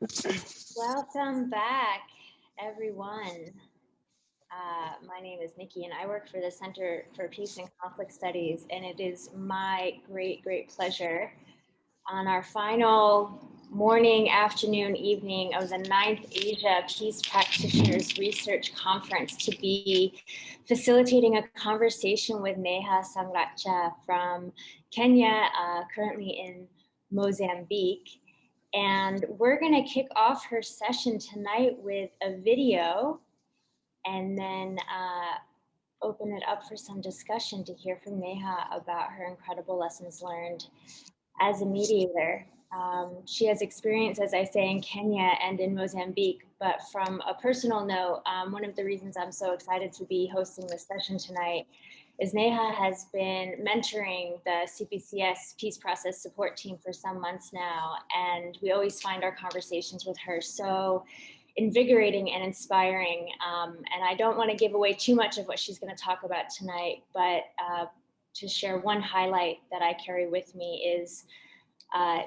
Welcome back, everyone. My name is Nikki, and I work for the Center for Peace and Conflict Studies, and it is my great pleasure on our final morning, afternoon, evening of the 9th Asia Peace Practitioners Research Conference to be facilitating a conversation with Neha Sanghrajka from Kenya, currently in Mozambique. And we're going to kick off her session tonight with a video and then open it up for some discussion to hear from Neha about her incredible lessons learned as a mediator. She has experience, as I say, in Kenya and in Mozambique, but from a personal note, one of the reasons I'm so excited to be hosting this session tonight is Neha has been mentoring the CPCS Peace Process support team for some months now, and we always find our conversations with her so invigorating and inspiring. And I don't want to give away too much of what she's going to talk about tonight, but to share one highlight that I carry with me is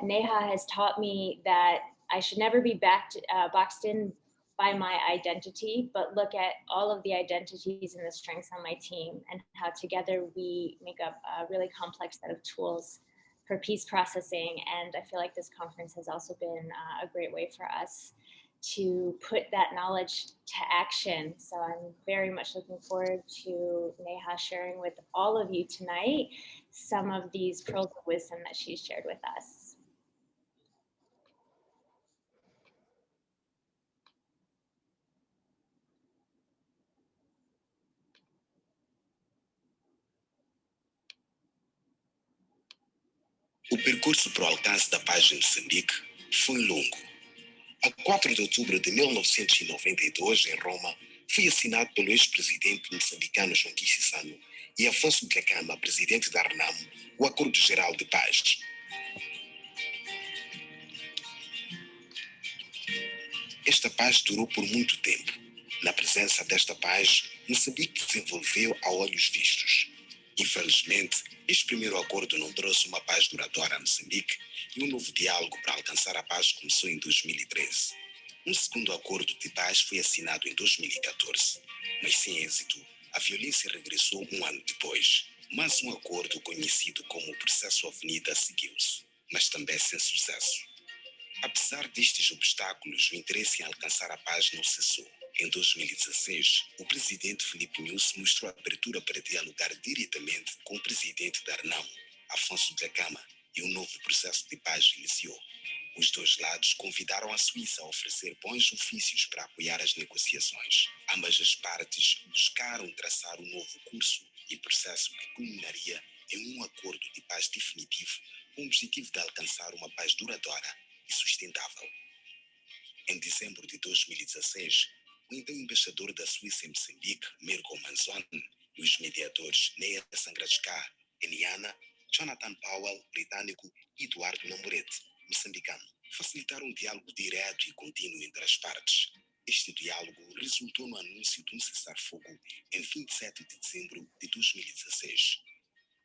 Neha has taught me that I should never be boxed in by my identity, but look at all of the identities and the strengths on my team and how together we make up a really complex set of tools for peace processing. And I feel like this conference has also been a great way for us to put that knowledge to action. So I'm very much looking forward to Neha sharing with all of you tonight some of these pearls of wisdom that she's shared with us. O percurso para o alcance da paz em Moçambique foi longo. A 4 de outubro de 1992, em Roma, foi assinado pelo ex-presidente moçambicano João Sano e Afonso Dhlakama, presidente da RENAMO, o Acordo Geral de Paz. Esta paz durou por muito tempo. Na presença desta paz, Moçambique desenvolveu a olhos vistos. Infelizmente, este primeiro acordo não trouxe uma paz duradoura a Moçambique e um novo diálogo para alcançar a paz começou em 2013. Um segundo acordo de paz foi assinado em 2014, mas sem êxito, a violência regressou um ano depois. Mas um acordo conhecido como o Processo Avenida seguiu-se, mas também sem sucesso. Apesar destes obstáculos, o interesse em alcançar a paz não cessou. Em 2016, o presidente Filipe Nyusi mostrou abertura para dialogar diretamente com o presidente da RENAMO, Afonso Dhlakama, e um novo processo de paz iniciou. Os dois lados convidaram a Suíça a oferecer bons ofícios para apoiar as negociações. Ambas as partes buscaram traçar um novo curso e processo que culminaria em um acordo de paz definitivo com o objetivo de alcançar uma paz duradoura e sustentável. Em dezembro de 2016, o então embaixador da Suíça em Moçambique, Mirko Manzon, e os mediadores Neha Sanghrajka, keniana, Jonathan Powell, britânico, e Eduardo Namorete, moçambicano, facilitaram um diálogo direto e contínuo entre as partes. Este diálogo resultou no anúncio de um cessar-fogo em 27 de dezembro de 2016.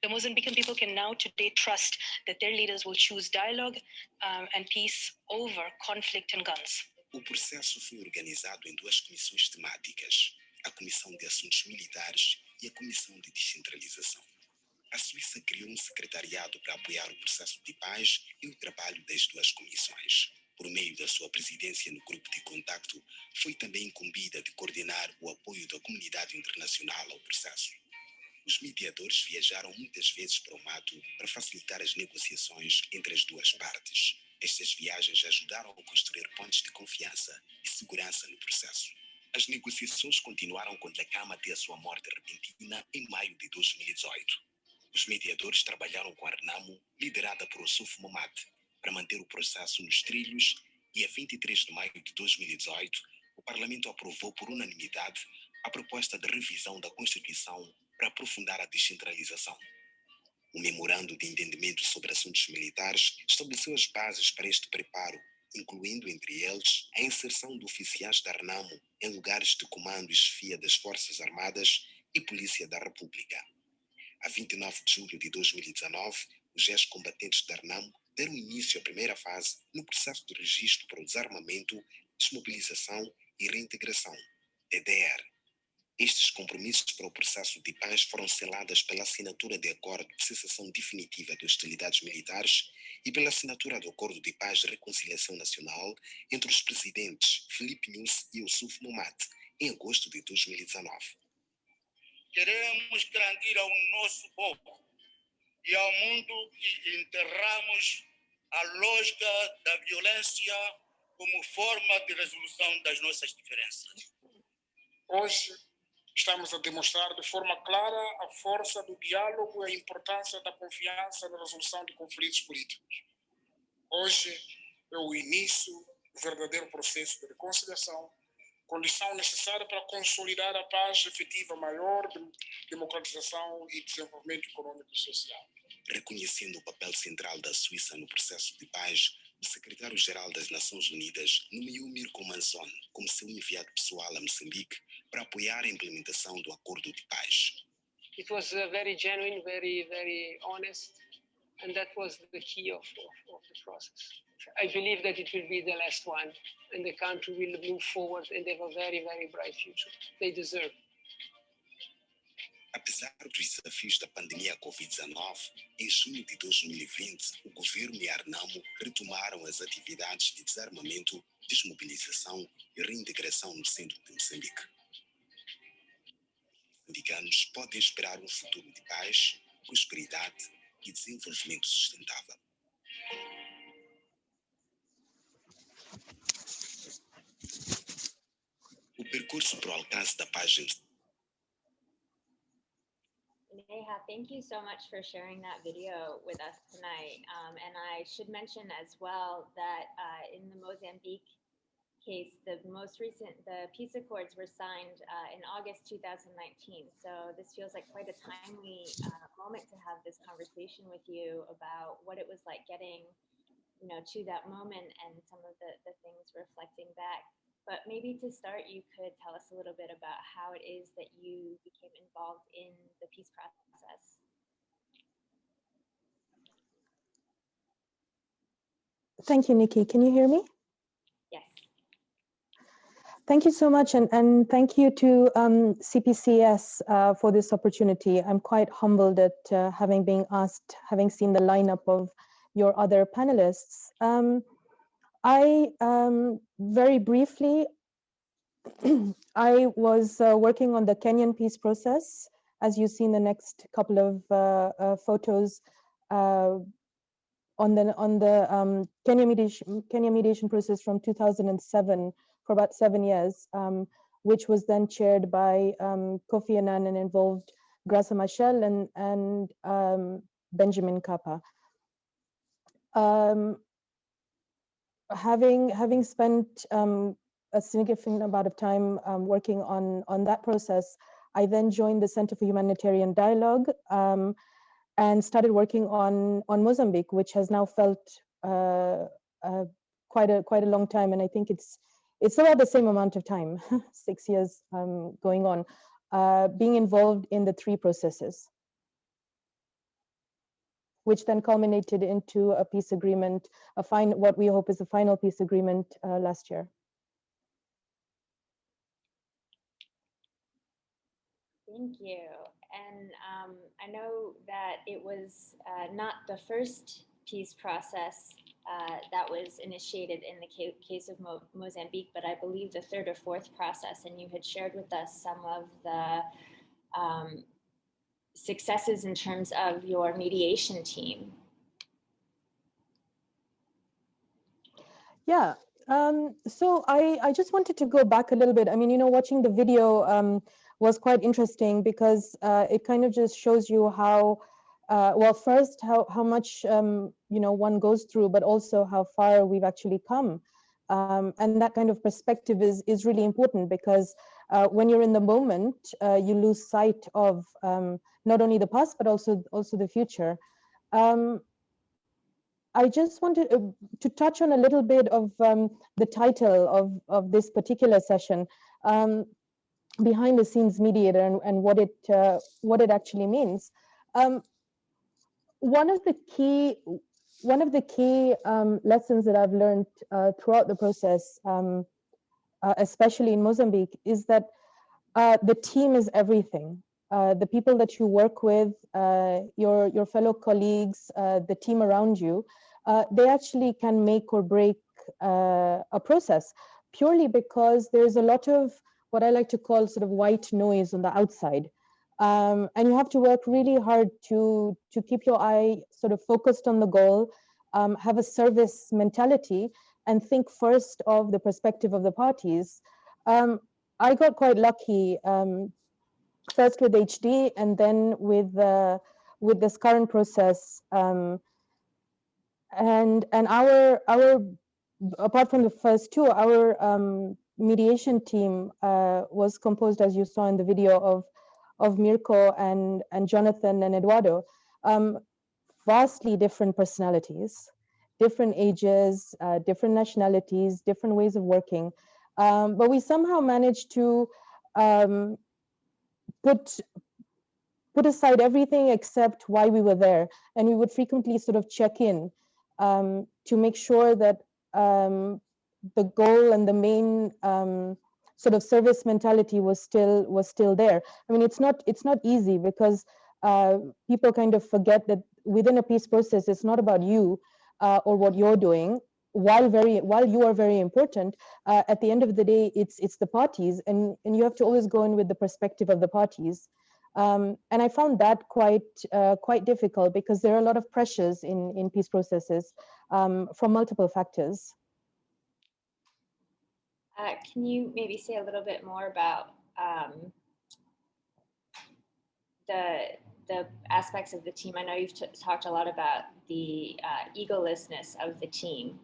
The Mozambican people can now today trust that their leaders will choose dialogue and peace over conflict and guns. O processo foi organizado em duas comissões temáticas, a Comissão de Assuntos Militares e a Comissão de Descentralização. A Suíça criou um secretariado para apoiar o processo de paz e o trabalho das duas comissões. Por meio da sua presidência no grupo de contacto, foi também incumbida de coordenar o apoio da comunidade internacional ao processo. Os mediadores viajaram muitas vezes para o mato para facilitar as negociações entre as duas partes. Estas viagens ajudaram a construir pontos de confiança e segurança no processo. As negociações continuaram com Dhlakama até a sua morte repentina em maio de 2018. Os mediadores trabalharam com a RENAMO, liderada por Osuf Momad, para manter o processo nos trilhos e, a 23 de maio de 2018, o Parlamento aprovou por unanimidade a proposta de revisão da Constituição para aprofundar a descentralização. O memorando de entendimento sobre assuntos militares estabeleceu as bases para este preparo, incluindo, entre eles, a inserção de oficiais da RENAMO em lugares de comando e chefia das Forças Armadas e Polícia da República. A 29 de julho de 2019, os ex-combatentes da RENAMO deram início à primeira fase no processo de registro para o desarmamento, desmobilização e reintegração, DDR. Estes compromissos para o processo de paz foram selados pela assinatura de acordo de cessação definitiva de hostilidades militares e pela assinatura do acordo de paz e reconciliação nacional entre os presidentes Filipe Nyusi e Yusuf Mahamat em agosto de 2019. Queremos garantir ao nosso povo e ao mundo que enterramos a lógica da violência como forma de resolução das nossas diferenças. Hoje, estamos a demonstrar de forma clara a força do diálogo e a importância da confiança na resolução de conflitos políticos. Hoje é o início do verdadeiro processo de reconciliação, condição necessária para consolidar a paz efetiva maior, democratização e desenvolvimento econômico e social. Reconhecendo o papel central da Suíça no processo de paz, o secretário-geral das Nações Unidas nomeou Mirko Manson como seu enviado pessoal a Moçambique para apoiar a implementação do acordo de paz. It was very genuine, very honest, and that was the key of the process. I believe that it will be the last one, and the country will move forward and have a very bright future. They deserve. Apesar dos desafios da pandemia Covid-19, em junho de 2020, o governo e a Arnamo retomaram as atividades de desarmamento, desmobilização e reintegração no centro de Moçambique. Os moçambicanos podem esperar um futuro de paz, prosperidade e desenvolvimento sustentável. O percurso para o alcance da paz em Neha, thank you so much for sharing that video with us tonight. And I should mention as well that in the Mozambique case, the peace accords were signed in August 2019. So this feels like quite a timely moment to have this conversation with you about what it was like getting, to that moment and some of the things reflecting back. But maybe to start, you could tell us a little bit about how it is that you became involved in the peace process. Thank you, Nikki. Can you hear me? Yes. Thank you so much, and thank you to CPCS for this opportunity. I'm quite humbled at having been asked, having seen the lineup of your other panelists. I very briefly, I was working on the Kenyan peace process, as you see in the next couple of photos, on the Kenya mediation process from 2007 for about 7 years, which was then chaired by Kofi Annan and involved Graça Machel and Benjamin Kappa. Having spent a significant amount of time working on that process, I then joined the Center for Humanitarian Dialogue and started working on Mozambique, which has now felt quite a long time, and I think it's about the same amount of time, 6 years going on, being involved in the 3 processes, which then culminated into a peace agreement, what we hope is a final peace agreement last year. Thank you. And I know that it was not the first peace process that was initiated in the case of Mozambique, but I believe the 3rd or 4th process, and you had shared with us some of the successes in terms of your mediation team. Yeah, so I just wanted to go back a little bit. I mean, watching the video was quite interesting because it kind of just shows you how, well, first, how much, one goes through, but also how far we've actually come. And that kind of perspective is really important because when you're in the moment, you lose sight of not only the past, but also the future. I just wanted to touch on a little bit of the title of this particular session, Behind-the-scenes Mediator, and what it actually means. One of the key one of the key lessons that I've learned throughout the process, especially in Mozambique, is that the team is everything. The people that you work with, your fellow colleagues, the team around you, they actually can make or break a process, purely because there's a lot of what I like to call sort of white noise on the outside. And you have to work really hard to keep your eye sort of focused on the goal, have a service mentality, and think first of the perspective of the parties. I got quite lucky, first with HD and then with this current process. And our apart from the first two, our mediation team was composed, as you saw in the video, of Mirko and Jonathan and Eduardo. Vastly different personalities, different ages, different nationalities, different ways of working. But we somehow managed to put aside everything except why we were there. And we would frequently sort of check in to make sure that the goal and the main sort of service mentality was still there. I mean, it's not easy, because people kind of forget that within a peace process, it's not about you or what you're doing. While you are very important, at the end of the day, it's the parties, and you have to always go in with the perspective of the parties. And I found that quite difficult, because there are a lot of pressures in peace processes from multiple factors. Can you maybe say a little bit more about the aspects of the team? I know you've talked a lot about the egolessness of the team,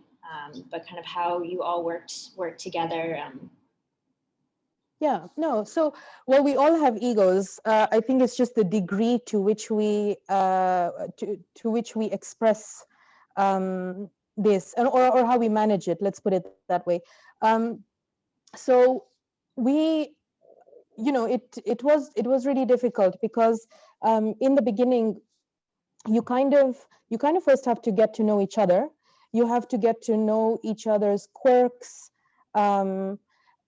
but kind of how you all worked together. Yeah, no. So, well, we all have egos. I think it's just the degree to which we express this, or how we manage it. Let's put it that way. So we, it was really difficult, because in the beginning, you kind of first have to get to know each other. You have to get to know each other's quirks. And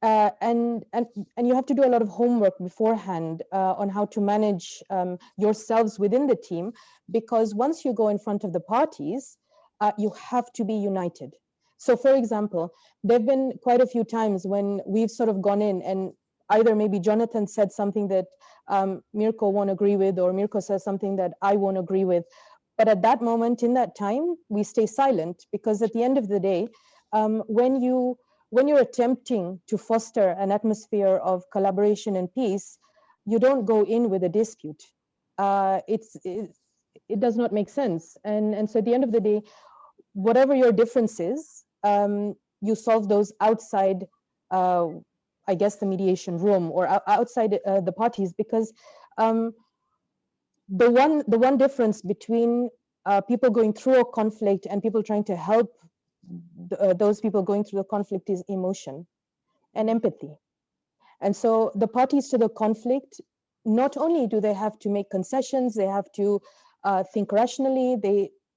you have to do a lot of homework beforehand on how to manage yourselves within the team, because once you go in front of the parties, you have to be united. So, for example, there have been quite a few times when we've sort of gone in, and either maybe Jonathan said something that Mirko won't agree with, or Mirko says something that I won't agree with. But at that moment, in that time, we stay silent, because at the end of the day, when you're attempting to foster an atmosphere of collaboration and peace, you don't go in with a dispute. It does not make sense. And so at the end of the day, whatever your difference is, you solve those outside, I guess, the mediation room, or outside the parties, because the one difference between people going through a conflict and people trying to help those people going through the conflict is emotion and empathy. And so the parties to the conflict, not only do they have to make concessions, they have to think rationally,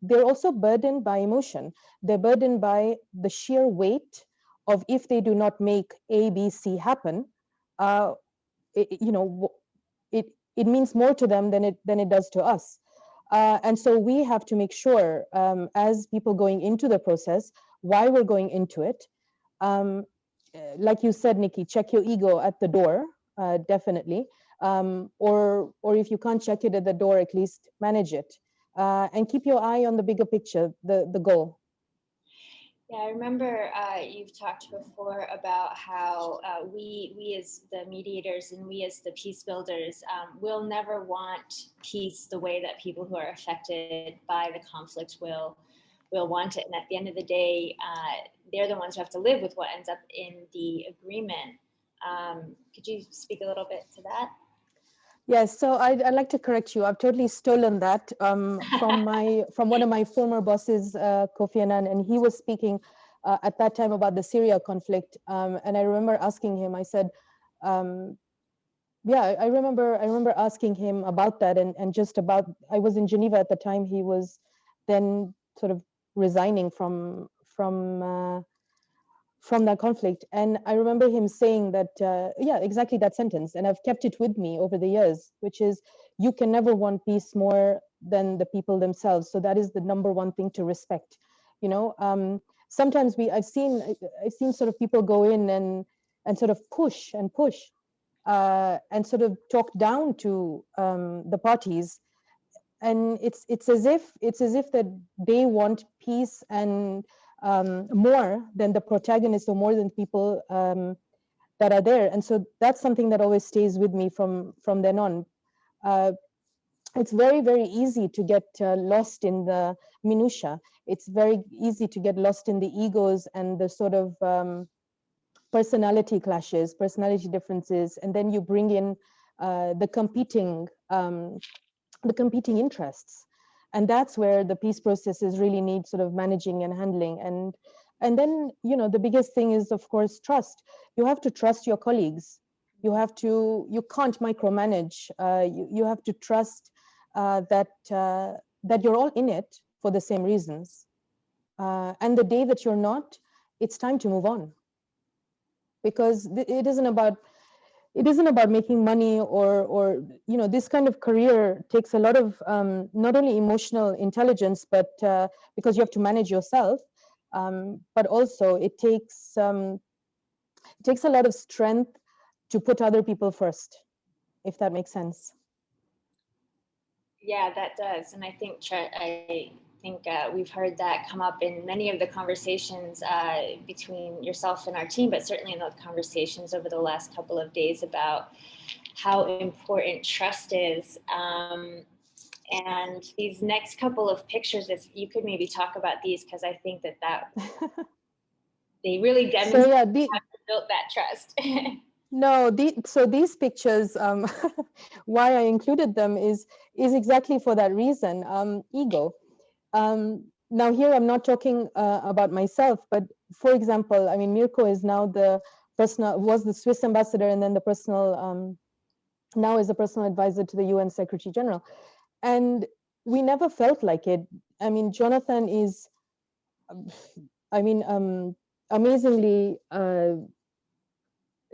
they're also burdened by emotion. They're burdened by the sheer weight of, if they do not make A, B, C happen, it means more to them than it does to us. And so we have to make sure, as people going into the process, why we're going into it. Like you said, Nikki, check your ego at the door, definitely. Or if you can't check it at the door, at least manage it. And keep your eye on the bigger picture, the goal. Yeah, I remember you've talked before about how we as the mediators and we as the peace builders will never want peace the way that people who are affected by the conflict will want it. And at the end of the day, they're the ones who have to live with what ends up in the agreement. Could you speak a little bit to that? Yes, so I'd like to correct you. I've totally stolen that from one of my former bosses, Kofi Annan, and he was speaking at that time about the Syria conflict. And I remember asking him. I said, "Yeah, I remember asking him about that, and just about. I was in Geneva at the time. He was then sort of resigning from that conflict. And I remember him saying that, yeah, exactly that sentence. And I've kept it with me over the years, which is, you can never want peace more than the people themselves. So that is the number one thing to respect. You know, sometimes I've seen sort of people go in and sort of push and sort of talk down to the parties. And it's as if that they want peace and more than the protagonists or more than people that are there. And so that's something that always stays with me from then on. It's very, very easy to get lost in the minutia. It's very easy to get lost in the egos and the sort of personality clashes, personality differences, and then you bring in the competing interests. And that's where the peace processes really need sort of managing and handling. And then, you know, the biggest thing is, of course, trust. You have to trust your colleagues. You can't micromanage. You have to trust that you're all in it for the same reasons. And the day that you're not, it's time to move on. Because it isn't about making money or you know, this kind of career takes a lot of not only emotional intelligence, but because you have to manage yourself, but also it takes a lot of strength to put other people first, if that makes sense. Yeah, that does. And I think we've heard that come up in many of the conversations between yourself and our team, but certainly in the conversations over the last couple of days about how important trust is. And these next couple of pictures, if you could maybe talk about these, because I think that they really demonstrate how you built that trust. No, so these pictures, why I included them is exactly for that reason, ego. Now here I'm not talking about myself, but for example, I mean, Mirko is now was the Swiss ambassador, and then the personal, now is the personal advisor to the UN Secretary General. And we never felt like it. I mean, Jonathan is, I mean, amazingly,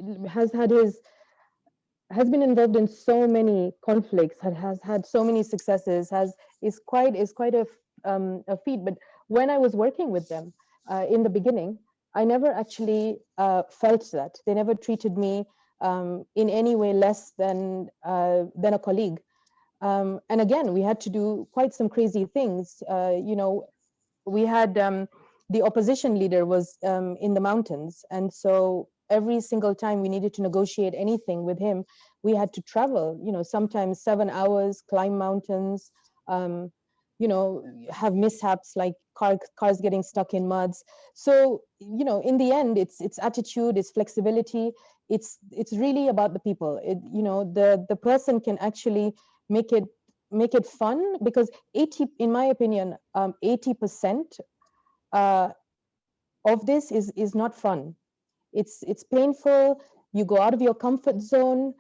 has been involved in so many conflicts, has had so many successes, is quite a feat. But when I was working with them in the beginning, I never actually felt that. They never treated me in any way less than a colleague. And again, we had to do quite some crazy things. You know, we had the opposition leader was in the mountains, and so every single time we needed to negotiate anything with him, we had to travel, you know, sometimes 7 hours, climb mountains, you know, have mishaps like cars getting stuck in muds. So, you know, in the end, it's attitude, it's flexibility, it's really about the people. You know, the person can actually make it fun, because in my opinion, 80% of this is not fun. It's painful. You go out of your comfort zone.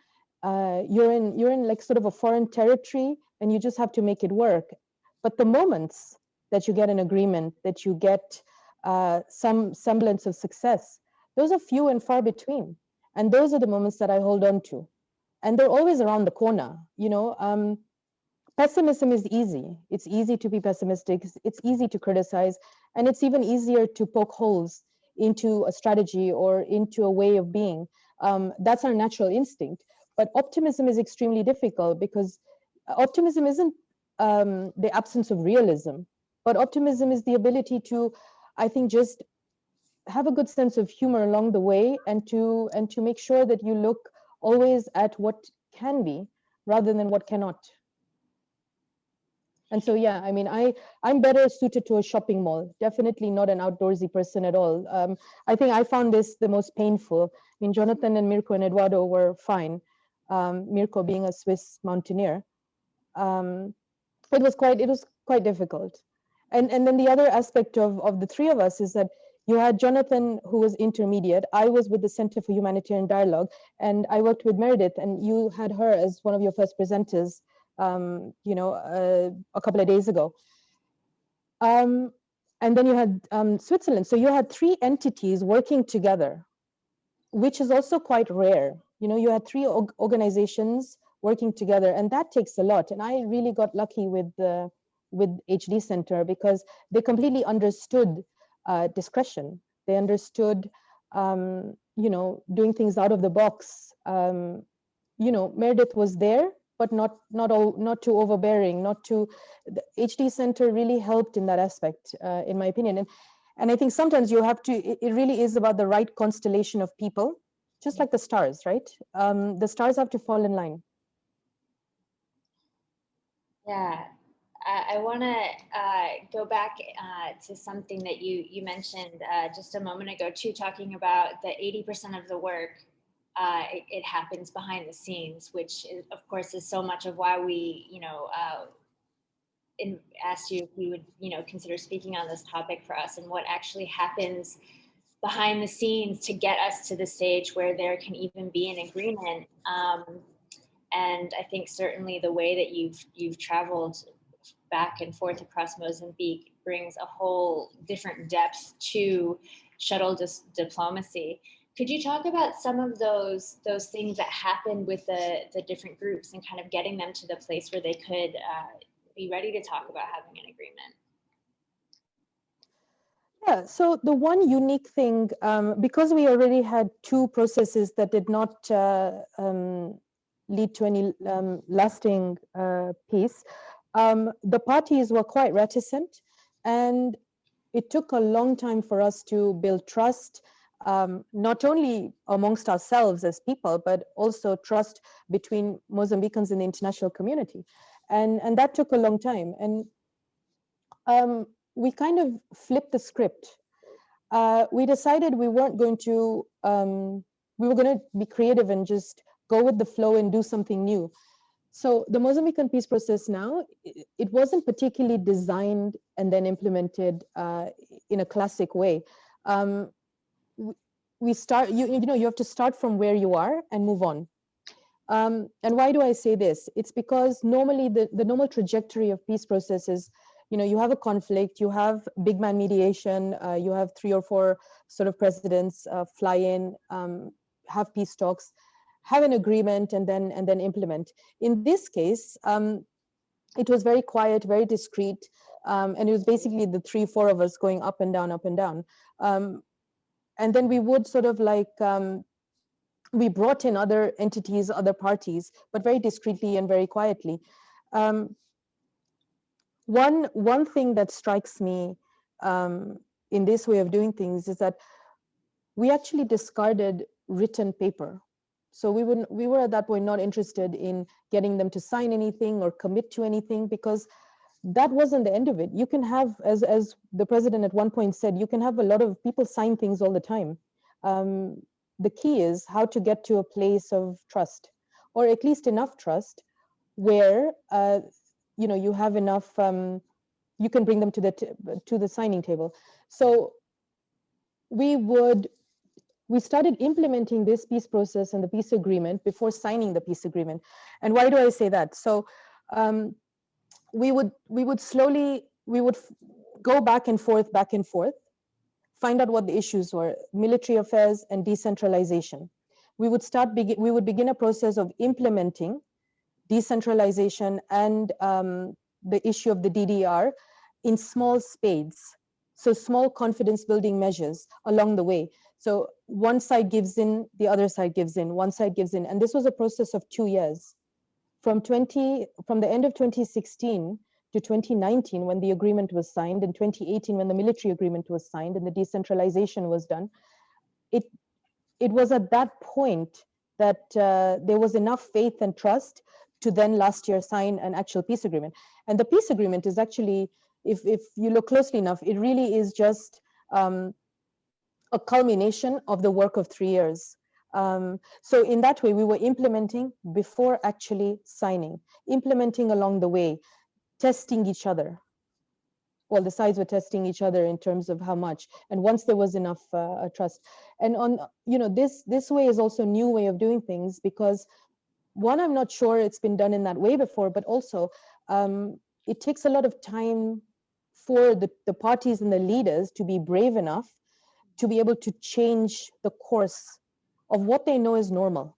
You're in like sort of a foreign territory, and you just have to make it work. But the moments that you get an agreement, that you get some semblance of success, those are few and far between. And those are the moments that I hold on to. And they're always around the corner. You know, pessimism is easy. It's easy to be pessimistic. It's easy to criticize, and it's even easier to poke holes into a strategy or into a way of being. That's our natural instinct. But optimism is extremely difficult, because optimism isn't the absence of realism, but optimism is the ability to, I think, just have a good sense of humor along the way, and to make sure that you look always at what can be rather than what cannot. And so, yeah, I mean, I'm better suited to a shopping mall, definitely not an outdoorsy person at all. I think I found this the most painful. I mean, Jonathan and Mirko and Eduardo were fine. Mirko being a Swiss mountaineer. It was quite difficult. And then the other aspect of the three of us is that you had Jonathan, who was intermediate. I was with the Center for Humanitarian Dialogue, and I worked with Meredith, and you had her as one of your first presenters, you know, a couple of days ago. And And then you had Switzerland. So you had three entities working together, which is also quite rare. You know, you had three organizations working together, and that takes a lot. And I really got lucky with HD Center because they completely understood discretion. They understood, you know, doing things out of the box. You know, Meredith was there, but not too overbearing, not too. The HD Center really helped in that aspect, in my opinion. And I think sometimes you have to. It really is about the right constellation of people, just like the stars, right? The stars have to fall in line. Yeah, I want to go back to something that you mentioned just a moment ago too, talking about the 80% of the work. It happens behind the scenes, which is, of course, is so much of why we, you know, asked you if you would, you know, consider speaking on this topic for us, and what actually happens behind the scenes to get us to the stage where there can even be an agreement. And I think certainly the way that you've traveled back and forth across Mozambique brings a whole different depth to shuttle diplomacy. Could you talk about some of those things that happened with the different groups and kind of getting them to the place where they could be ready to talk about having an agreement? Yeah, so the one unique thing, because we already had two processes that did not lead to any lasting peace, the parties were quite reticent, and it took a long time for us to build trust, not only amongst ourselves as people, but also trust between Mozambicans and the international community. And that took a long time. And we kind of flipped the script. We decided we weren't going to, we were going to be creative and just go with the flow and do something new. So the Mozambican peace process now, it wasn't particularly designed and then implemented in a classic way. We start, you know, you have to start from where you are and move on. And why do I say this? It's because normally the normal trajectory of peace processes, you know, you have a conflict, you have big man mediation, you have 3 or 4 sort of presidents fly in, have peace talks, have an agreement, and then implement. In this case, it was very quiet, very discreet, and it was basically the 3-4 of us going up and down, up and down. And then we would sort of like, we brought in other entities, other parties, but very discreetly and very quietly. One thing that strikes me in this way of doing things is that we actually discarded written paper. So we were at that point not interested in getting them to sign anything or commit to anything, because that wasn't the end of it. You can have, as the president at one point said, you can have a lot of people sign things all the time. The key is how to get to a place of trust, or at least enough trust where you know, you have enough, you can bring them to the signing table. So we started implementing this peace process and the peace agreement before signing the peace agreement. And why do I say that? So we would slowly, we would go back and forth, find out what the issues were: military affairs and decentralization. We would begin a process of implementing decentralization and the issue of the DDR in small spades. So small confidence building measures along the way. So one side gives in, the other side gives in, one side gives in. And this was a process of 2 years. From the end of 2016 to 2019, when the agreement was signed, and 2018, when the military agreement was signed and the decentralization was done, it was at that point that there was enough faith and trust to then last year sign an actual peace agreement. And the peace agreement is actually, if you look closely enough, it really is just a culmination of the work of 3 years. So in that way, we were implementing before actually signing, implementing along the way, testing each other. Well, the sides were testing each other in terms of how much, and once there was enough trust. And on, you know, this way is also a new way of doing things, because one, I'm not sure it's been done in that way before, but also it takes a lot of time for the parties and the leaders to be brave enough to be able to change the course of what they know is normal.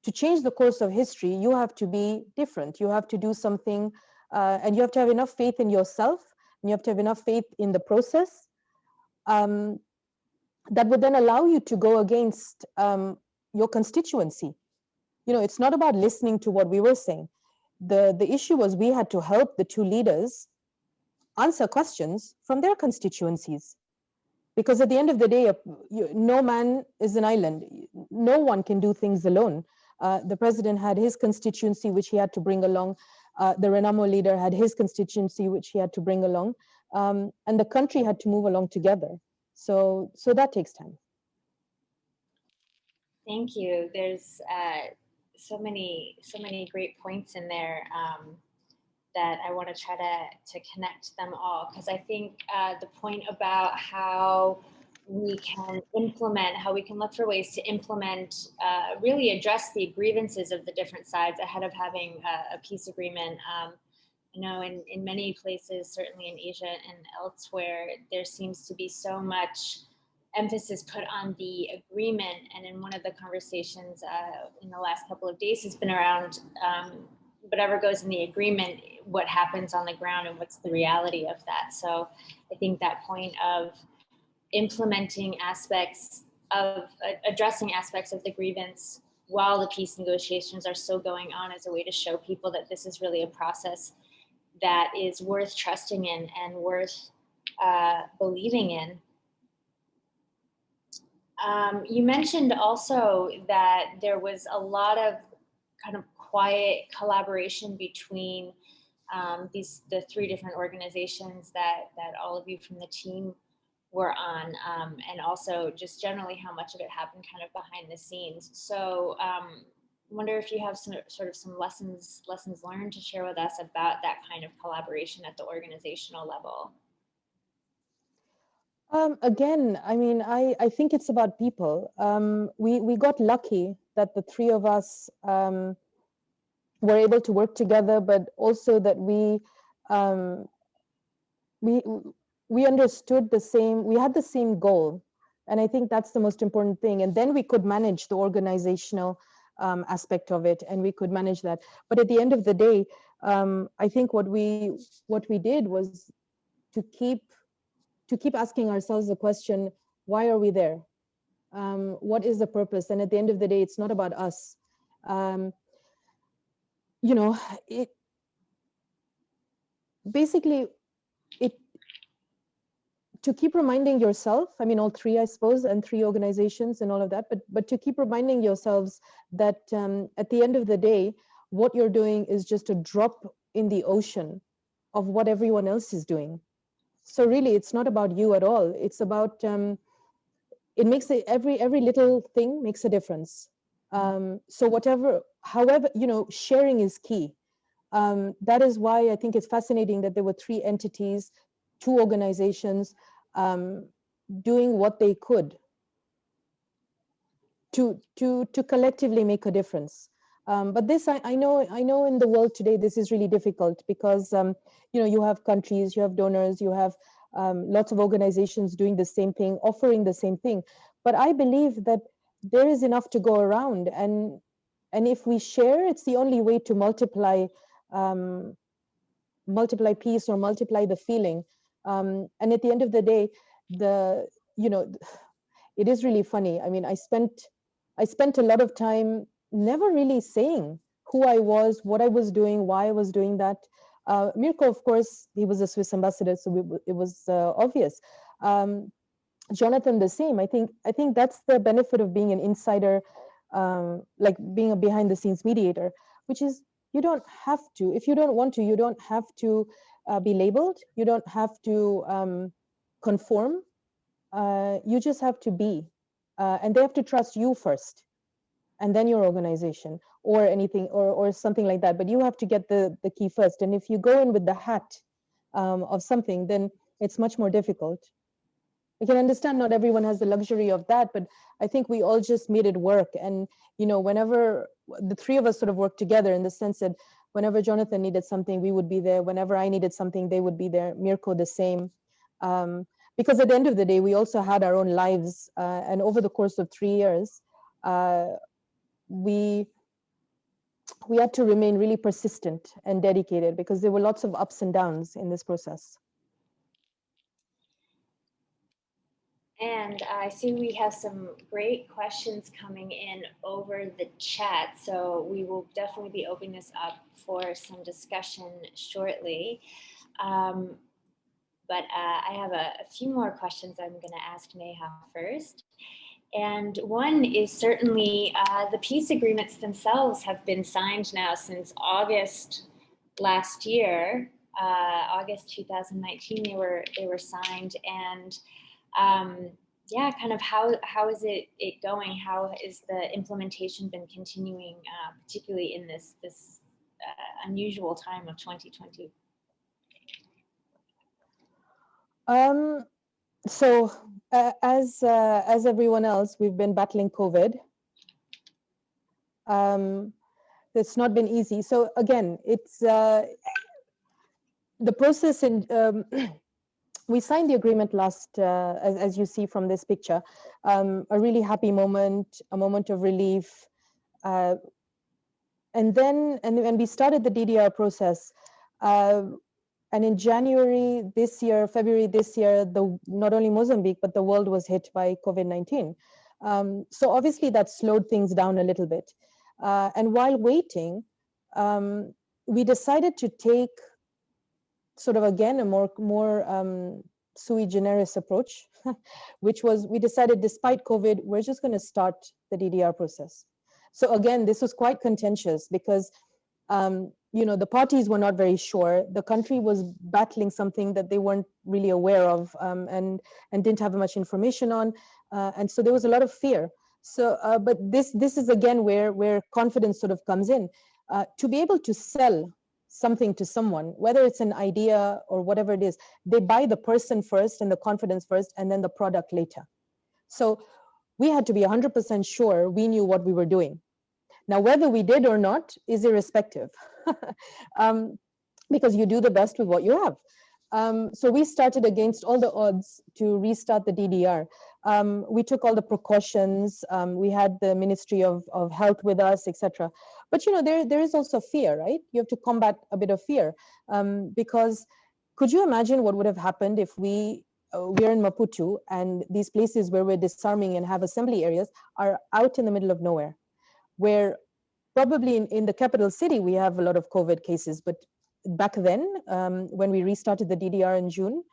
To change the course of history, you have to be different. You have to do something, and you have to have enough faith in yourself, and you have to have enough faith in the process that would then allow you to go against your constituency. You know, it's not about listening to what we were saying. The issue was we had to help the two leaders answer questions from their constituencies. Because at the end of the day, no man is an island. No one can do things alone. The president had his constituency, which he had to bring along. The Renamo leader had his constituency, which he had to bring along. And the country had to move along together. So that takes time. Thank you. There's so many great points in there that I want to try to connect them all, because I think the point about how we can implement, how we can look for ways to implement, really address the grievances of the different sides ahead of having a peace agreement. I know in many places, certainly in Asia and elsewhere, there seems to be so much emphasis put on the agreement. And in one of the conversations in the last couple of days has been around whatever goes in the agreement, what happens on the ground and what's the reality of that. So I think that point of implementing aspects of, addressing aspects of the grievance while the peace negotiations are still going on is a way to show people that this is really a process that is worth trusting in and worth believing in. You mentioned also that there was a lot of kind of quiet collaboration between the three different organizations that all of you from the team were on, and also just generally how much of it happened kind of behind the scenes. So I wonder if you have some lessons learned to share with us about that kind of collaboration at the organizational level. Again, I mean, I think it's about people. We got lucky that the three of us were able to work together, but also that we understood the same, we had the same goal. And I think that's the most important thing. And then we could manage the organizational aspect of it, and we could manage that. But at the end of the day, I think what we did was to keep asking ourselves the question, why are we there? What is the purpose? And at the end of the day, it's not about us. You know, it basically, to keep reminding yourself, I mean, all three, I suppose, and three organizations and all of that, but to keep reminding yourselves that at the end of the day, what you're doing is just a drop in the ocean of what everyone else is doing. So really, it's not about you at all. It's about, it makes it, every little thing makes a difference. So however, you know, sharing is key. That is why I think it's fascinating that there were three entities, two organizations doing what they could to collectively make a difference. But this, I know in the world today, this is really difficult because, you know, you have countries, you have donors, you have lots of organizations doing the same thing, offering the same thing. But I believe that there is enough to go around. And if we share, it's the only way to multiply peace or multiply the feeling. And at the end of the day, you know, it is really funny. I mean, I spent a lot of time never really saying who I was, what I was doing, why I was doing that. Mirko, of course, he was a Swiss ambassador, so it was obvious. Jonathan, the same. I think that's the benefit of being an insider, like being a behind-the-scenes mediator, which is you don't have to. If you don't want to, you don't have to be labeled. You don't have to conform. You just have to be, and they have to trust you first, and then your organization or anything or something like that. But you have to get the key first. And if you go in with the hat of something, then it's much more difficult. I can understand not everyone has the luxury of that, but I think we all just made it work. And, you know, whenever the three of us sort of worked together in the sense that Whenever Jonathan needed something, we would be there. Whenever I needed something, they would be there. Mirko, the same. Because at the end of the day, we also had our own lives. And over the course of 3 years, we had to remain really persistent and dedicated because there were lots of ups and downs in this process. And I see we have some great questions coming in over the chat. So we will definitely be opening this up for some discussion shortly. But I have a few more questions I'm going to ask Neha first. And one is certainly the peace agreements themselves have been signed now since August last year. August 2019, they were signed, and yeah, kind of how is it going? How is the implementation been continuing, particularly in this unusual time of 2020? So as everyone else, we've been battling COVID. It's not been easy. So again, it's the process in. We signed the agreement last, as you see from this picture, a really happy moment, a moment of relief. And then we started the DDR process. And in January this year, February this year, not only Mozambique, but the world was hit by COVID-19. So obviously that slowed things down a little bit. And while waiting, we decided to take sort of, again, a more sui generis approach, which was, we decided despite COVID, we're just going to start the DDR process. So again, this was quite contentious because you know, the parties were not very sure. The country was battling something that they weren't really aware of and didn't have much information on. And so there was a lot of fear. So, but this is again where confidence sort of comes in. To be able to sell something to someone, whether it's an idea or whatever it is, they buy the person first and the confidence first, and then the product later. So we had to be 100% sure we knew what we were doing. Now, whether we did or not is irrespective, because you do the best with what you have. So we started against all the odds to restart the DDR. We took all the precautions. We had the Ministry of Health with us, etc. But you know, there is also fear, right? You have to combat a bit of fear, because could you imagine what would have happened if we're in Maputo and these places where we're disarming and have assembly areas are out in the middle of nowhere, where probably in the capital city we have a lot of COVID cases, but back then, when we restarted the DDR in June,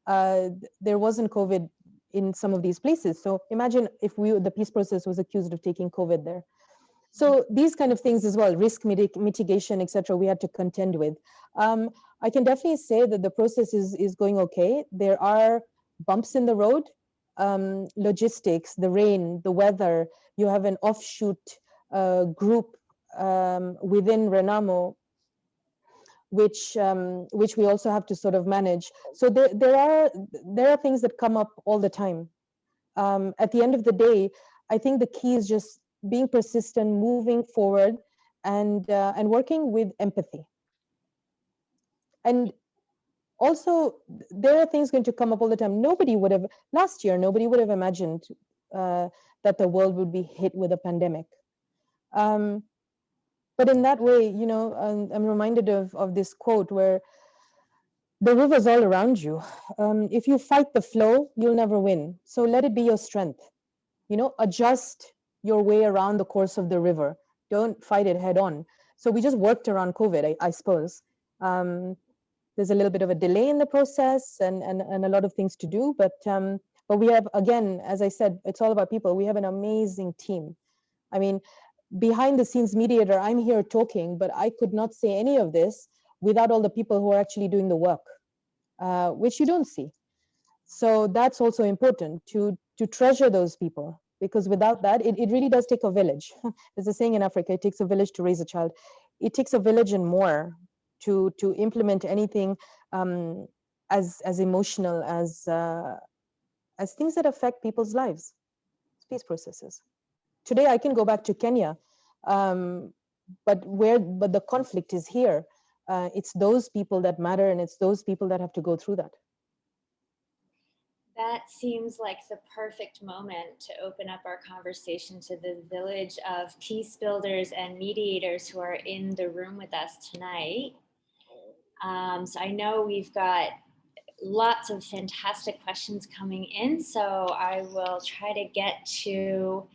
there wasn't COVID in some of these places. So imagine if the peace process was accused of taking COVID there. So these kind of things as well, risk mitigation, etc., we had to contend with. I can definitely say that the process is going okay. There are bumps in the road, logistics, the rain, the weather. You have an offshoot group within Renamo, which we also have to sort of manage. So there are things that come up all the time. At the end of the day, I think the key is just being persistent, moving forward, and working with empathy. And also, there are things going to come up all the time. Last year, nobody would have imagined that the world would be hit with a pandemic. But in that way, you know, I'm reminded of this quote where the river's all around you. If you fight the flow, you'll never win. So let it be your strength. You know, adjust your way around the course of the river. Don't fight it head on. So we just worked around COVID, I suppose. There's a little bit of a delay in the process and a lot of things to do. But we have, again, as I said, it's all about people. We have an amazing team. I mean, behind the scenes mediator, I'm here talking, but I could not say any of this without all the people who are actually doing the work, which you don't see. So that's also important to treasure those people, because without that, it really does take a village. There's a saying in Africa, it takes a village to raise a child. It takes a village and more to implement anything as emotional as things that affect people's lives, peace processes. Today, I can go back to Kenya but the conflict is here. It's those people that matter, and it's those people that have to go through that. That seems like the perfect moment to open up our conversation to the village of peace builders and mediators who are in the room with us tonight. So I know we've got lots of fantastic questions coming in, so I will try to get to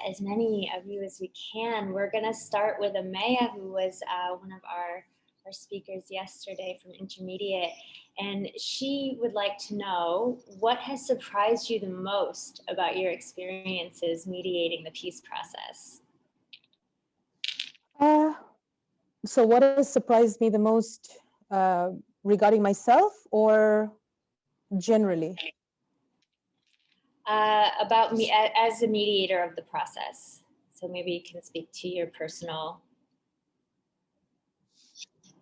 as many of you as we can. We're going to start with Amaya, who was one of our speakers yesterday from Intermediate, and she would like to know what has surprised you the most about your experiences mediating the peace process. So what has surprised me the most regarding myself or generally? About me as a mediator of the process. So maybe you can speak to your personal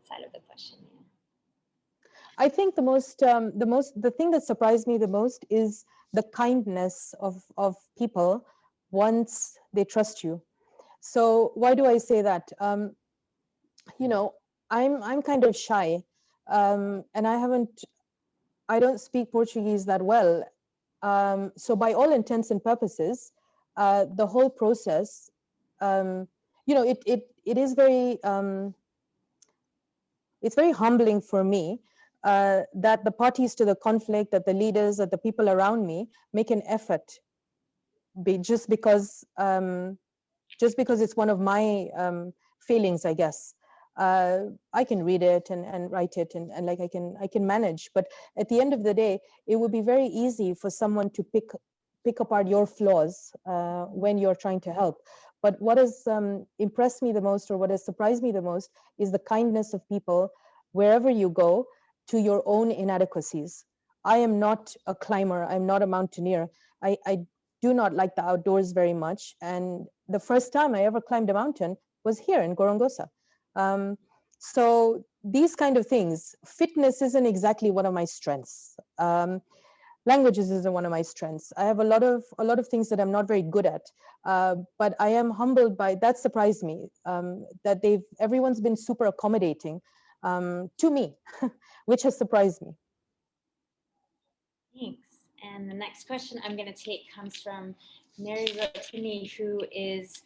side of the question. Yeah. I think the thing that surprised me the most is the kindness of people once they trust you. So why do I say that? You know, I'm kind of shy, and I don't speak Portuguese that well. So by all intents and purposes, the whole process, you know, it is very, it's very humbling for me that the parties to the conflict, that the leaders, that the people around me make an effort, just because it's one of my feelings, I guess. I can read it and write it and like I can manage, but at the end of the day, it would be very easy for someone to pick apart your flaws when you're trying to help. But what has impressed me the most, or what has surprised me the most, is the kindness of people wherever you go to your own inadequacies. I am not a climber. I'm not a mountaineer. I do not like the outdoors very much. And the first time I ever climbed a mountain was here in Gorongosa. So these kind of things, fitness isn't exactly one of my strengths. Languages isn't one of my strengths. I have a lot of things that I'm not very good at, but I am humbled by that. Surprised me that everyone's been super accommodating to me, which has surprised me. Thanks. And the next question I'm going to take comes from Mary Rotini, who is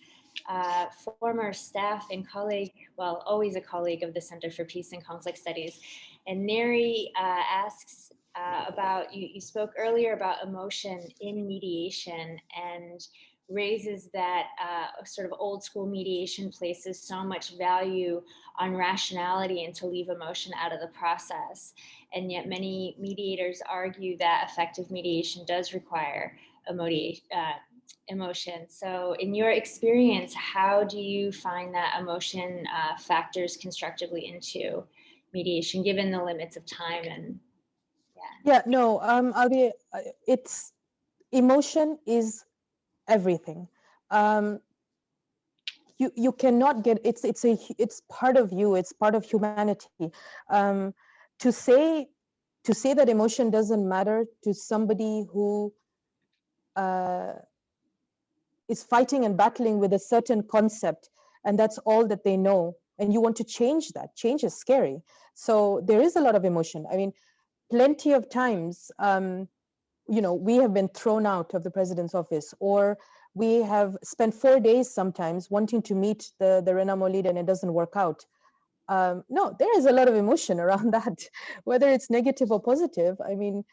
former staff and colleague, well, always a colleague of the Center for Peace and Conflict Studies. And Neri asks about, you spoke earlier about emotion in mediation, and raises that sort of old school mediation places so much value on rationality and to leave emotion out of the process. And yet many mediators argue that effective mediation does require emotion. So in your experience, how do you find that emotion factors constructively into mediation, given the limits of time? And no, it's emotion is everything. You cannot get, it's part of you, it's part of humanity. To say that emotion doesn't matter to somebody who is fighting and battling with a certain concept, and that's all that they know, and you want to change that. Change is scary. So there is a lot of emotion. I mean, plenty of times, you know, we have been thrown out of the president's office, or we have spent 4 days sometimes wanting to meet the Renamo leader and it doesn't work out. No, there is a lot of emotion around that, whether it's negative or positive. I mean,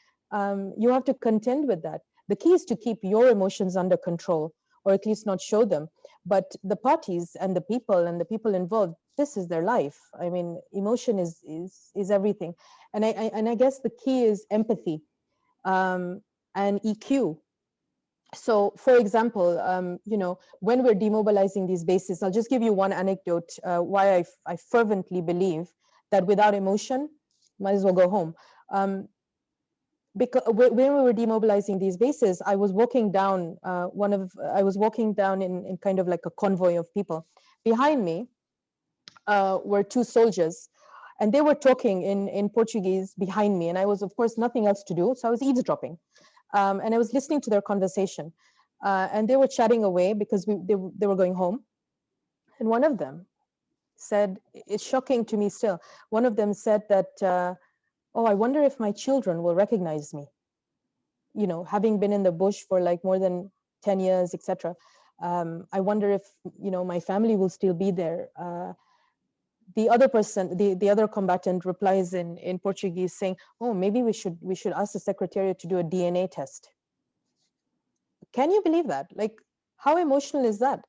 you have to contend with that. The key is to keep your emotions under control, or at least not show them. But the parties and the people involved, this is their life. I mean, emotion is everything. And I guess the key is empathy and EQ. So, for example, you know, when we're demobilizing these bases, I'll just give you one anecdote why I fervently believe that without emotion, might as well go home. Because when we were demobilizing these bases, I was walking down in kind of like a convoy of people. Behind me were two soldiers, and they were talking in Portuguese behind me, and I was, of course, nothing else to do, so I was eavesdropping. And I was listening to their conversation, and they were chatting away because they were going home. And one of them said, it's shocking to me still, one of them said that, oh, I wonder if my children will recognize me. You know, having been in the bush for like more than 10 years, etc. I wonder if, you know, my family will still be there. The other person, the other combatant replies in Portuguese saying, oh, maybe we should ask the Secretariat to do a DNA test. Can you believe that? Like, how emotional is that?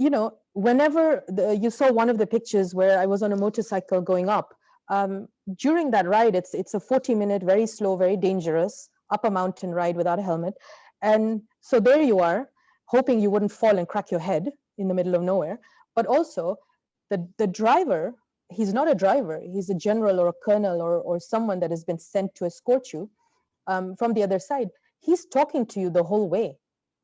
You know, whenever you saw one of the pictures where I was on a motorcycle going up, during that ride, it's a 40-minute, very slow, very dangerous, up a mountain ride without a helmet. And so there you are, hoping you wouldn't fall and crack your head in the middle of nowhere. But also, the driver, he's not a driver, he's a general or a colonel or someone that has been sent to escort you from the other side. He's talking to you the whole way.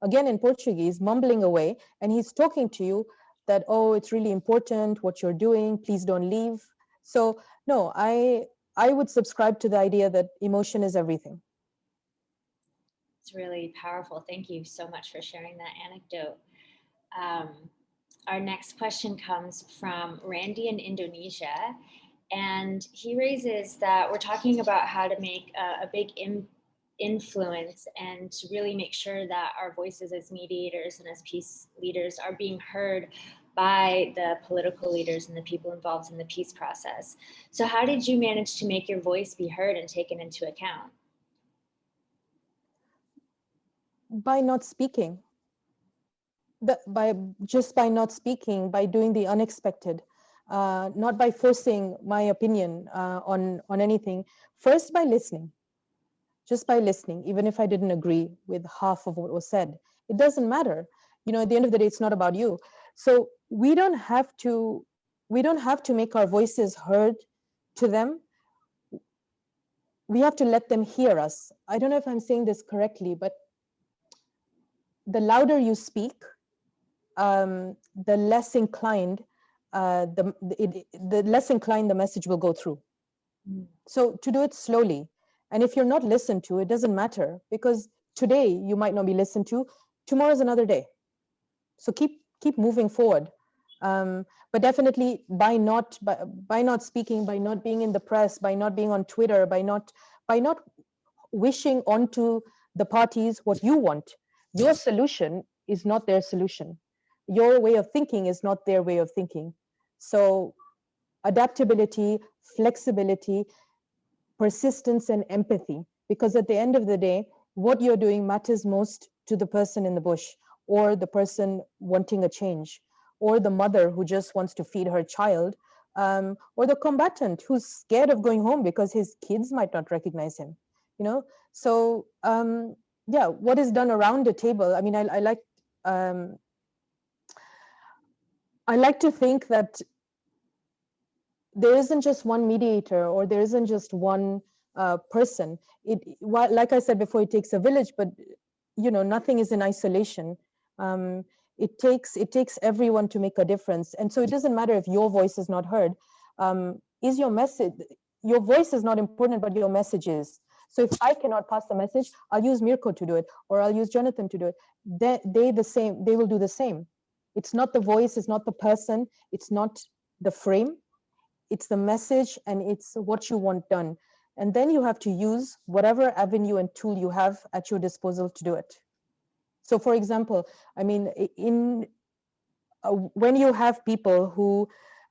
Again, in Portuguese, mumbling away, and he's talking to you that, oh, it's really important what you're doing, please don't leave. So no, I would subscribe to the idea that emotion is everything. It's really powerful. Thank you so much for sharing that anecdote. Our next question comes from Randy in Indonesia, and he raises that we're talking about how to make a big influence and to really make sure that our voices as mediators and as peace leaders are being heard by the political leaders and the people involved in the peace process. So how did you manage to make your voice be heard and taken into account? By not speaking. By not speaking, by doing the unexpected, not by forcing my opinion on anything. First, by listening. Just by listening, even if I didn't agree with half of what was said, it doesn't matter. You know, at the end of the day, it's not about you. So we don't have to make our voices heard to them. We have to let them hear us. I don't know if I'm saying this correctly, but the louder you speak, the less inclined the less inclined the message will go through. So to do it slowly. And if you're not listened to, it doesn't matter, because today you might not be listened to, tomorrow's another day. So keep moving forward. But definitely by not speaking, by not being in the press, by not being on Twitter, by not wishing onto the parties what you want. Your solution is not their solution. Your way of thinking is not their way of thinking. So adaptability, flexibility, persistence, and empathy, because at the end of the day, what you're doing matters most to the person in the bush, or the person wanting a change, or the mother who just wants to feed her child, or the combatant who's scared of going home because his kids might not recognize him. You know, so yeah, what is done around the table. I mean, I like to think that there isn't just one mediator, or there isn't just one person. Like I said before, it takes a village, but you know, nothing is in isolation. It takes everyone to make a difference, and so it doesn't matter if your voice is not heard. Is your message? Your voice is not important, but your message is. So if I cannot pass the message, I'll use Mirko to do it, or I'll use Jonathan to do it. They will do the same. It's not the voice, it's not the person, it's not the frame. It's the message, and it's what you want done. And then you have to use whatever avenue and tool you have at your disposal to do it. So for example, I mean, when you have people who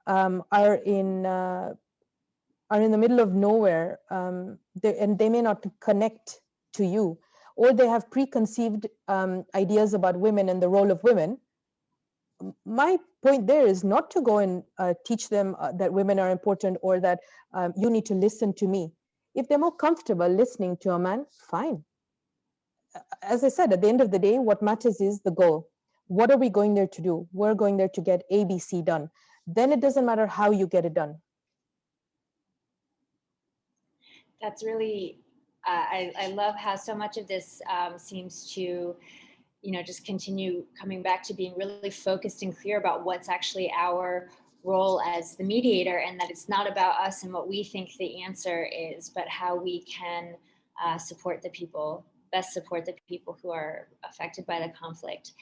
are in the middle of nowhere, and they may not connect to you, or they have preconceived ideas about women and the role of women, my point there is not to go and teach them that women are important, or that you need to listen to me. If they're more comfortable listening to a man, fine. As I said, at the end of the day, what matters is the goal. What are we going there to do? We're going there to get ABC done. Then it doesn't matter how you get it done. That's really, I love how so much of this seems to, you know, just continue coming back to being really focused and clear about what's actually our role as the mediator, and that it's not about us and what we think the answer is, but how we can support the people who are affected by the conflict.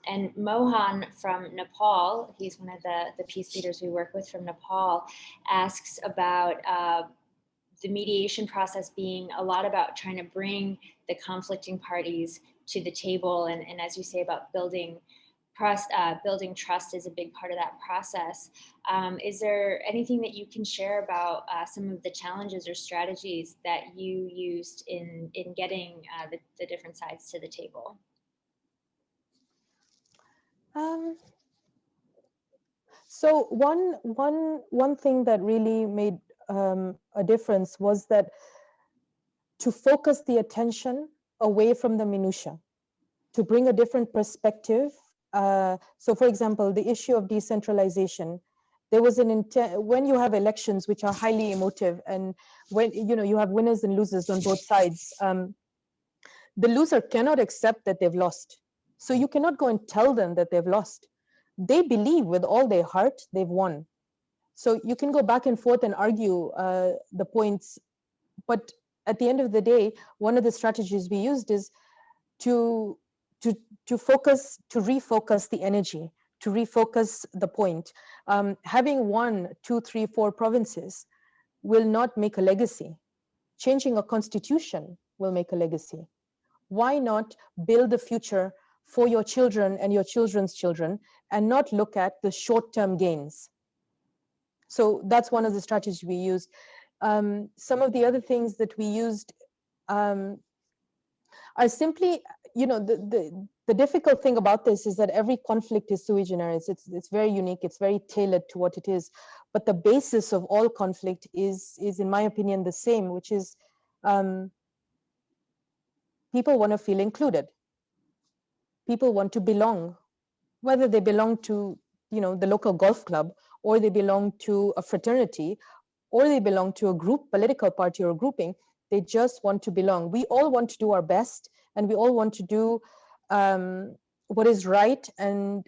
And Mohan from Nepal, he's one of the peace leaders we work with from Nepal, asks about the mediation process being a lot about trying to bring the conflicting parties to the table. And as you say about building trust is a big part of that process. Is there anything that you can share about some of the challenges or strategies that you used in getting the different sides to the table? So one thing that really made a difference was that to focus the attention away from the minutia, to bring a different perspective. So for example, the issue of decentralization, there was an intent, when you have elections which are highly emotive, and when you have winners and losers on both sides, the loser cannot accept that they've lost. So you cannot go and tell them that they've lost. They believe with all their heart they've won. So you can go back and forth and argue the points, but at the end of the day, one of the strategies we used is to refocus the energy, to refocus the point. Having 1, 2, 3, 4 provinces will not make a legacy. Changing a constitution will make a legacy. Why not build the future for your children and your children's children and not look at the short-term gains? So that's one of the strategies we used. Some of the other things that we used are simply, the difficult thing about this is that every conflict is sui generis. It's very unique. It's very tailored to what it is. But the basis of all conflict is in my opinion, the same, which is people want to feel included. People want to belong, whether they belong to, the local golf club, or they belong to a fraternity, or they belong to a group, political party or grouping. They just want to belong. We all want to do our best, and we all want to do what is right, and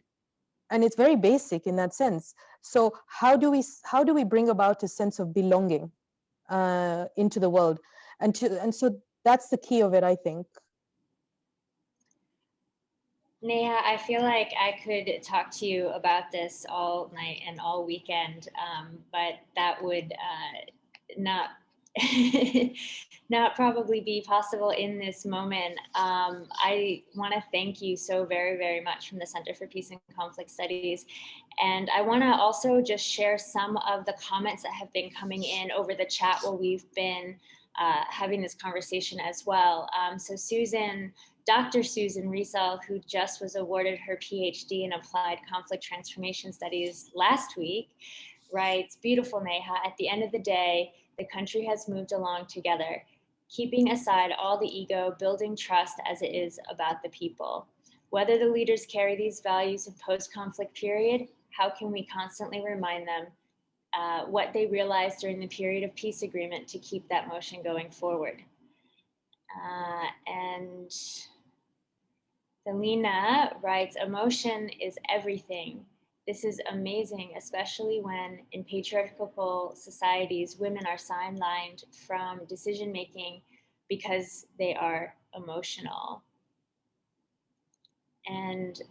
it's very basic in that sense. So how do we bring about a sense of belonging into the world? And so that's the key of it, I think. Neha, I feel like I could talk to you about this all night and all weekend, but that would not not probably be possible in this moment. I want to thank you so very, very much from the Center for Peace and Conflict Studies. And I want to also just share some of the comments that have been coming in over the chat while we've been having this conversation as well. So Dr. Susan Riesel, who just was awarded her PhD in Applied Conflict Transformation Studies last week, writes, "Beautiful, Neha, at the end of the day, the country has moved along together, keeping aside all the ego, building trust as it is about the people. Whether the leaders carry these values in post-conflict period, how can we constantly remind them what they realized during the period of peace agreement to keep that motion going forward?" And Selena writes, "Emotion is everything. This is amazing, especially when in patriarchal societies, women are sidelined from decision-making because they are emotional." And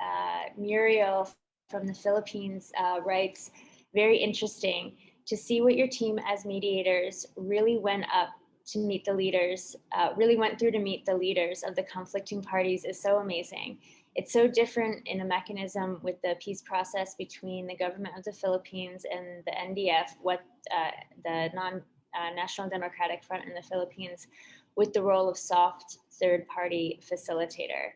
Muriel from the Philippines writes, "Very interesting to see what your team as mediators really went through to meet the leaders of the conflicting parties is so amazing. It's so different in a mechanism with the peace process between the government of the Philippines and the NDF, the National Democratic Front in the Philippines, with the role of soft third-party facilitator."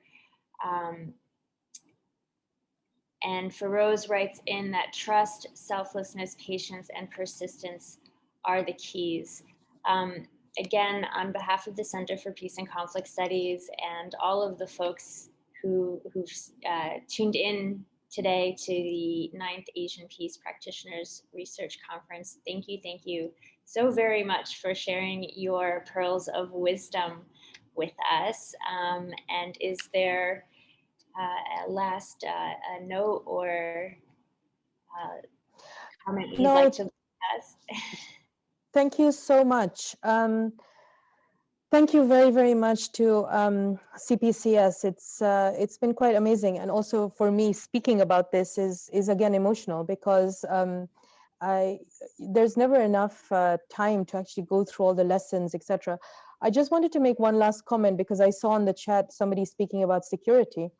And Feroz writes in that trust, selflessness, patience, and persistence are the keys. Again, on behalf of the Center for Peace and Conflict Studies and all of the folks who've tuned in today to the 9th Asian Peace Practitioners Research Conference, thank you so very much for sharing your pearls of wisdom with us. And is there a last note or comment you'd like to leave us? Thank you so much. Thank you very, very much to CPCS. It's been quite amazing, and also for me, speaking about this is again emotional because there's never enough time to actually go through all the lessons, etc. I just wanted to make one last comment because I saw in the chat somebody speaking about security.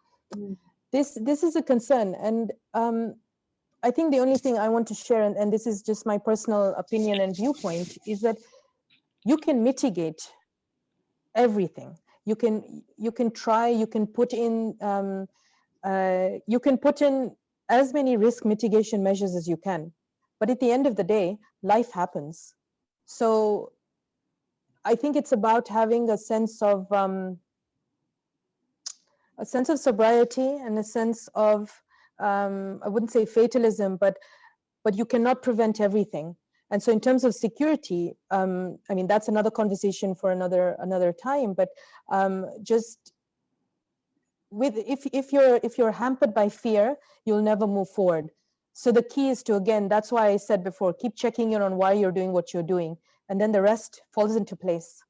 This is a concern, and I think the only thing I want to share, and this is just my personal opinion and viewpoint, is that you can mitigate everything. You can try, you can put in as many risk mitigation measures as you can, but at the end of the day, life happens. So I think it's about having a sense of sobriety and a sense of I wouldn't say fatalism, but you cannot prevent everything. And so in terms of security, I mean, that's another conversation for another time, but just with if you're hampered by fear, you'll never move forward. So the key is to, again, that's why I said before, keep checking in on why you're doing what you're doing, and then the rest falls into place.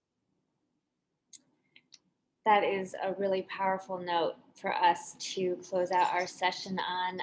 That is a really powerful note for us to close out our session on.